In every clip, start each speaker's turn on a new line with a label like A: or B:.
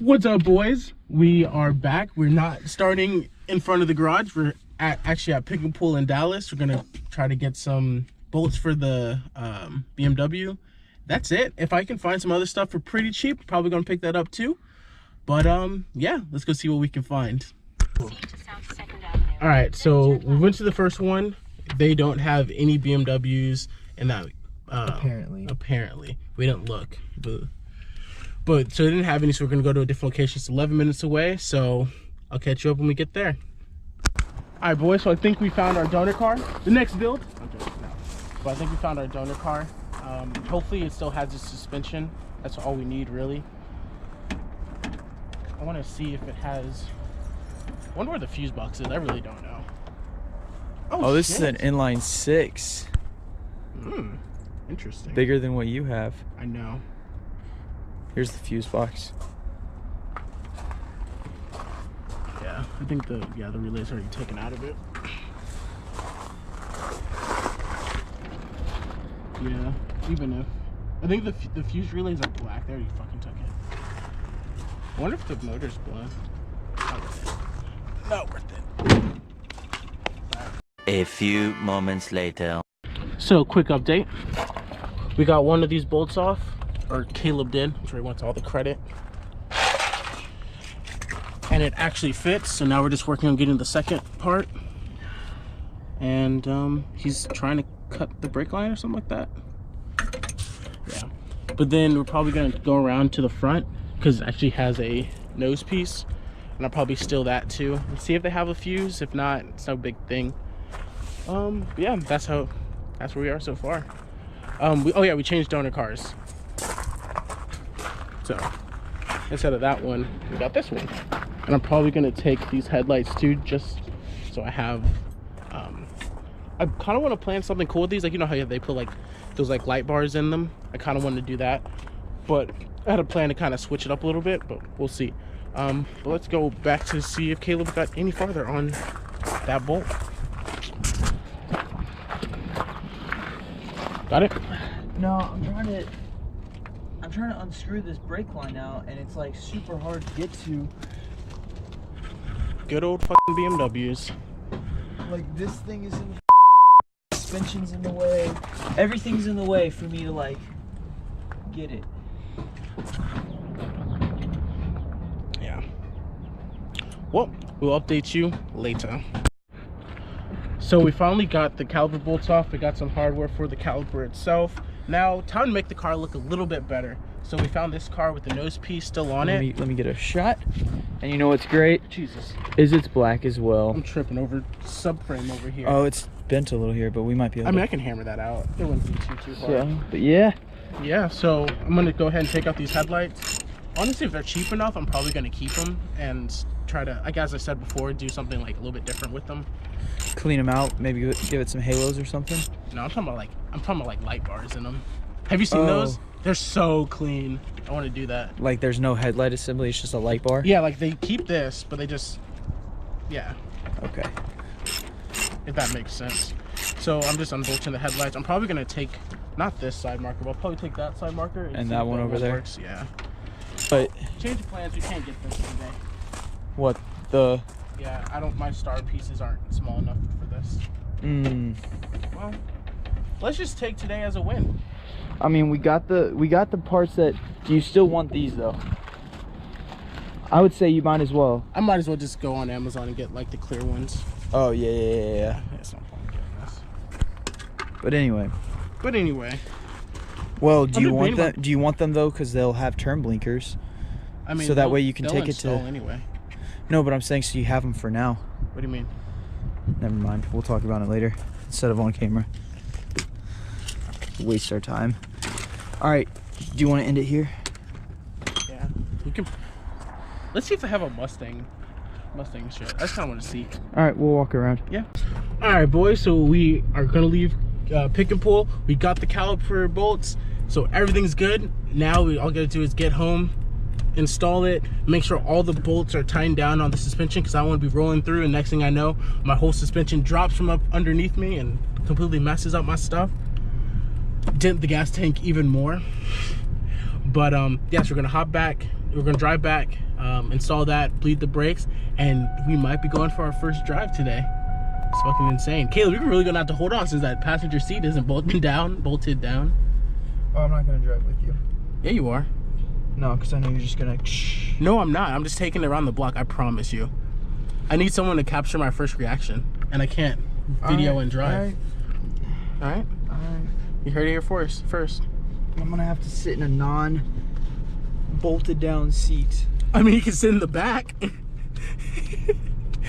A: What's up, boys? We are back. We're not starting in front of the garage. We're actually at Pick and Pull in Dallas. We're gonna try to get some bolts for the BMW. That's it. If I can find some other stuff for pretty cheap, probably gonna pick that up too. But yeah, let's go see what we can find. All right, so we went to the first one. They don't have any BMWs in that. Apparently, we didn't look, but so they didn't have any. So we're gonna go to a different location. It's 11 minutes away. So I'll catch you up when we get there. All right, boys. So I think we found our donor car. The next build. Okay, no. But I think we found our donor car. Hopefully, it still has its suspension. That's all we need, really. I want to see if it has. I wonder where the fuse box is. I really don't know.
B: Oh, this is an inline 6.
A: Interesting.
B: Bigger than what you have.
A: I know.
B: Here's the fuse box.
A: Yeah, I think the relay's already taken out of it. Yeah, even if I think the fuse relays are black, they already fucking took it. I wonder if the motor's blown. Not worth it.
C: A few moments later.
A: So, quick update. We got one of these bolts off, or Caleb did. I'm sure he wants all the credit. And it actually fits, so now we're just working on getting the second part. And he's trying to cut the brake line or something like that. Yeah. But then we're probably gonna go around to the front because it actually has a nose piece. And I'll probably steal that too. And see if they have a fuse. If not, it's no big thing. But yeah, that's where we are so far. Oh yeah, we changed donor cars. So instead of that one, we got this one. And I'm probably gonna take these headlights too, just so I have. I kind of want to plan something cool with these, like you know how they put like those like light bars in them. I kind of wanted to do that, but I had a plan to kind of switch it up a little bit, but we'll see. But let's go back to see if Caleb got any farther on that bolt. Got it?
D: No, I'm trying to unscrew this brake line out, and it's like super hard to get to.
A: Good old fucking BMWs.
D: Like this thing is in the suspension's in the way. Everything's in the way for me to like get it.
A: Yeah. Well, we'll update you later. So we finally got the caliper bolts off. We got some hardware for the caliper itself. Now, time to make the car look a little bit better. So we found this car with the nose piece still on it.
B: Let me get a shot. And you know what's great?
A: Jesus.
B: Is it's black as well.
A: I'm tripping over subframe over here.
B: Oh, it's bent a little here, but we might be able to.
A: I mean, I can hammer that out. It wouldn't be too hard.
B: So, but yeah.
A: Yeah, so I'm gonna go ahead and take out these headlights. Honestly, if they're cheap enough, I'm probably gonna keep them and try to, like as I said before, do something like a little bit different with them.
B: Clean them out, maybe give it some halos or something.
A: No, I'm talking about like light bars in them. Have you seen those? They're so clean. I want to do that. Like
B: there's no headlight assembly, it's just a light bar?
A: Yeah, like they keep this, but they just, yeah.
B: Okay.
A: If that makes sense. So I'm just unbolting the headlights. I'm probably gonna take, not this side marker, but I'll probably take that side marker.
B: And that one over there?
A: Works. Yeah.
B: But
A: change of plans, we can't get this today.
B: What, the...
A: Yeah, my star pieces aren't small enough for this. Well, let's just take today as a win.
B: I mean, we got the parts that. Do you still want these though? I would say you might as well.
A: I might as well just go on Amazon and get like the clear ones.
B: Oh yeah.
A: It's not point getting this.
B: But anyway. Well, do you want them? Do you want them though? Because they'll have turn blinkers.
A: I mean,
B: so that way you can take it to.
A: Anyway.
B: No, but I'm saying so you have them for now.
A: What do you mean?
B: Never mind. We'll talk about it later instead of on camera. Waste our time. All right. Do you want to end it here?
A: Yeah. We can. Let's see if I have a Mustang shit. I just kind of want to see.
B: All right. We'll walk around.
A: Yeah. All right, boys. So we are gonna leave Pick and Pull. We got the caliper bolts, so everything's good. Now all we gotta do is get home, install it, make sure all the bolts are tightened down on the suspension because I want to be rolling through, and next thing I know, my whole suspension drops from up underneath me and completely messes up my stuff. Dent the gas tank even more. But yes, we're gonna hop back, we're gonna drive back, install that, bleed the brakes, and we might be going for our first drive today. It's fucking insane. Caleb, you're really gonna have to hold on since that passenger seat isn't bolted down.
B: Oh, I'm not gonna drive with you.
A: Yeah, you are.
B: No, because I know you're just gonna.
A: No, I'm not. I'm just taking it around the block. I promise you. I need someone to capture my first reaction, and I can't video and drive. All right. You heard it here first.
B: I'm gonna have to sit in a non-bolted down seat.
A: I mean, you can sit in the back.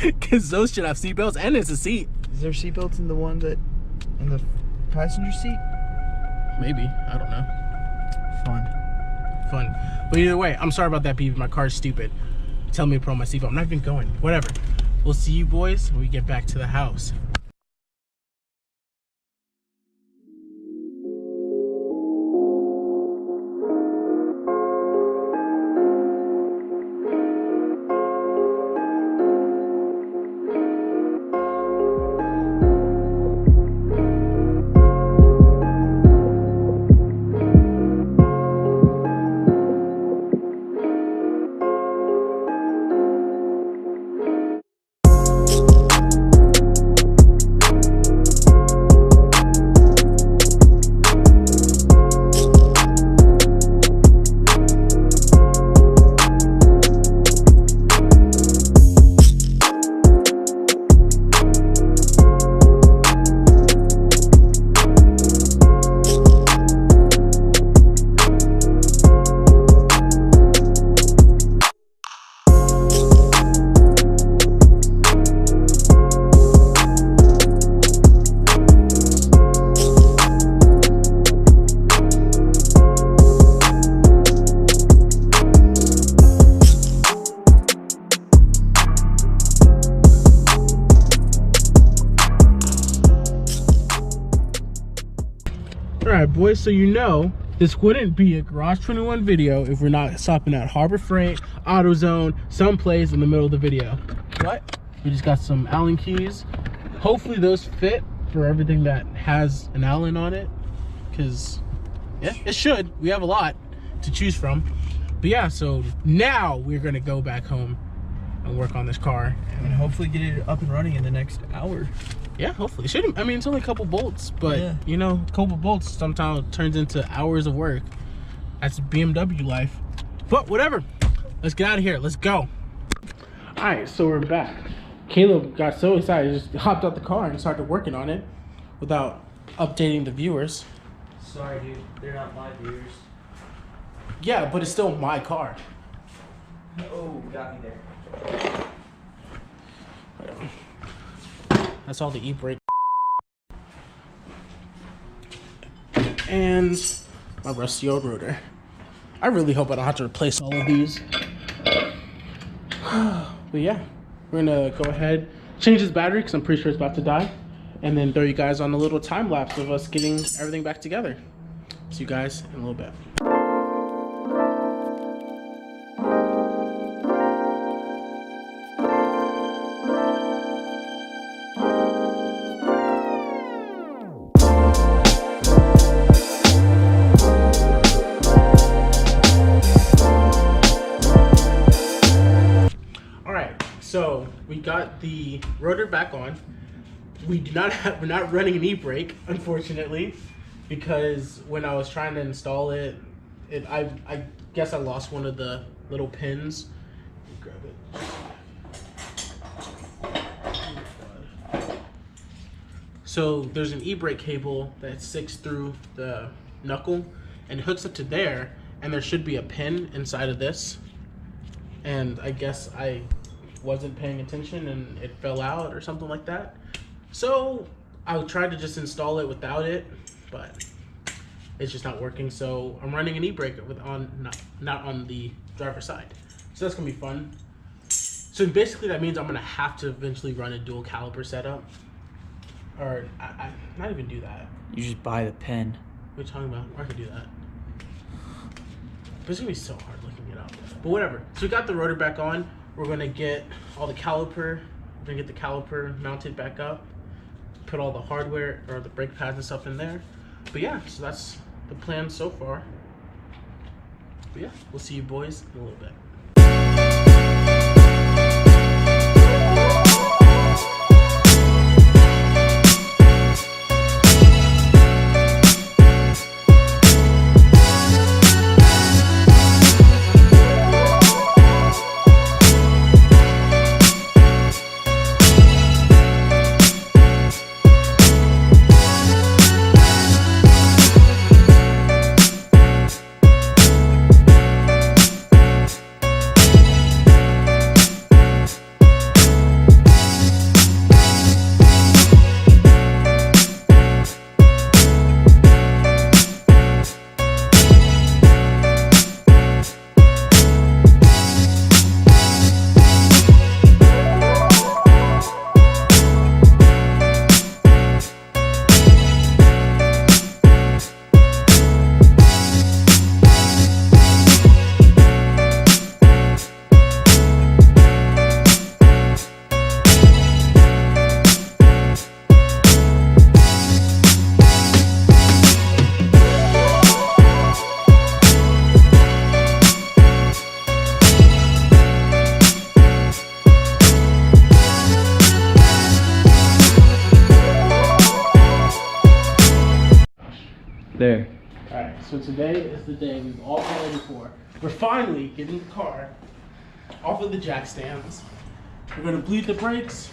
A: Because those should have seatbelts, and it's a seat.
B: Is there seatbelts in the passenger seat?
A: Maybe. I don't know.
B: Fun.
A: But either way, I'm sorry about that, beef. My car's stupid. Tell me to put on my seatbelt. I'm not even going. Whatever. We'll see you boys when we get back to the house. Alright boys, so you know this wouldn't be a Garage 21 video if we're not stopping at Harbor Freight, AutoZone, someplace in the middle of the video. But we just got some Allen keys. Hopefully those fit for everything that has an Allen on it, because yeah, it should. We have a lot to choose from. But yeah, so now we're gonna go back home and work on this car
B: and hopefully get it up and running in the next hour.
A: Yeah, hopefully. Shouldn't, I mean, it's only a couple bolts, but
B: yeah,
A: you know, a couple bolts sometimes turns into hours of work. That's BMW life. But whatever. Let's get out of here. Let's go. All right, so we're back. Caleb got so excited, he just hopped out the car and started working on it without updating the viewers.
D: Sorry, dude. They're not my viewers.
A: Yeah, but it's still my car.
D: Oh, got me there.
A: Whatever. That's all the e-brake. And my rusty old rotor. I really hope I don't have to replace all of these. But yeah, we're gonna go ahead, change this battery because I'm pretty sure it's about to die, and then throw you guys on a little time lapse of us getting everything back together. See you guys in a little bit. So we got the rotor back on. We do not have, we're not running an e-brake, unfortunately, because when I was trying to install it, I guess I lost one of the little pins. Grab it. So there's an e-brake cable that sticks through the knuckle and it hooks up to there, and there should be a pin inside of this. And I guess I wasn't paying attention and it fell out or something like that. So I tried to just install it without it, but it's just not working. So I'm running an e-brake with not on the driver's side. So that's gonna be fun. So basically that means I'm gonna have to eventually run a dual caliper setup, or I not even do that.
B: You just buy the pen.
A: What are you talking about? I could do that. But it's gonna be so hard looking it up. But whatever. So we got the rotor back on. We're gonna get all the caliper. We're gonna get the caliper mounted back up. Put all the hardware or the brake pads and stuff in there. But yeah, so that's the plan so far. But yeah, we'll see you boys in a little bit.
B: There.
A: Alright, so today is the day we've all been waiting for. We're finally getting the car off of the jack stands. We're gonna bleed the brakes.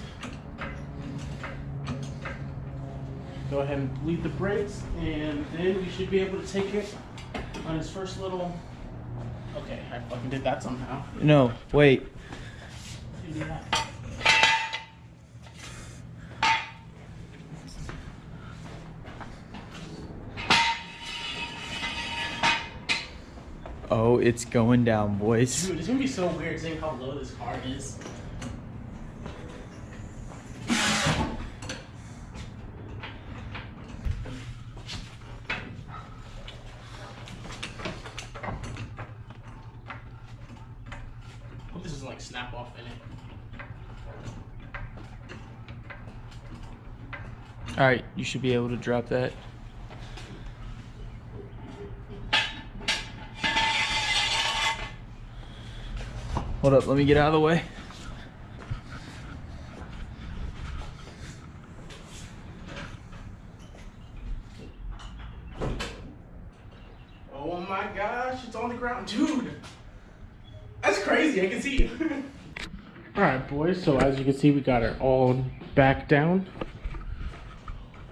A: Go ahead and bleed the brakes, and then we should be able to take it on his first little. Okay, I fucking did that somehow.
B: No, wait.
A: Yeah.
B: Oh, it's going down, boys.
A: Dude, it's gonna be so weird seeing how low this car is. Hope this doesn't like snap off in it.
B: Alright, you should be able to drop that. Hold up, let me get out of the way.
A: Oh my gosh, it's on the ground. Dude, that's crazy. I can see you. All right, boys, so as you can see, we got it all back down.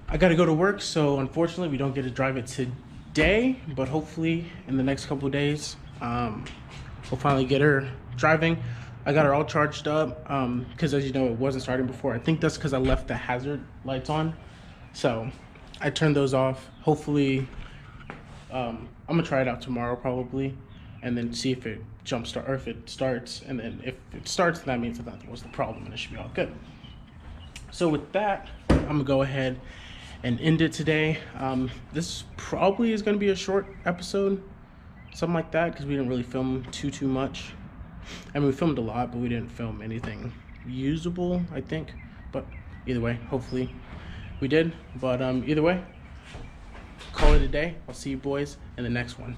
A: I got to go to work, so unfortunately we don't get to drive it today, but hopefully in the next couple of days, we'll finally get her driving. I got her all charged up because as you know, it wasn't starting before. I think that's because I left the hazard lights on, so I turned those off. Hopefully I'm gonna try it out tomorrow probably, and then see if it jumpstart or if it starts, and then if it starts, that means that nothing was the problem and it should be all good. So with that, I'm gonna go ahead and end it today. This probably is gonna be a short episode, something like that, because we didn't really film too much. I mean, we filmed a lot, but we didn't film anything usable, I think. But either way, hopefully we did. But either way, call it a day. I'll see you boys in the next one.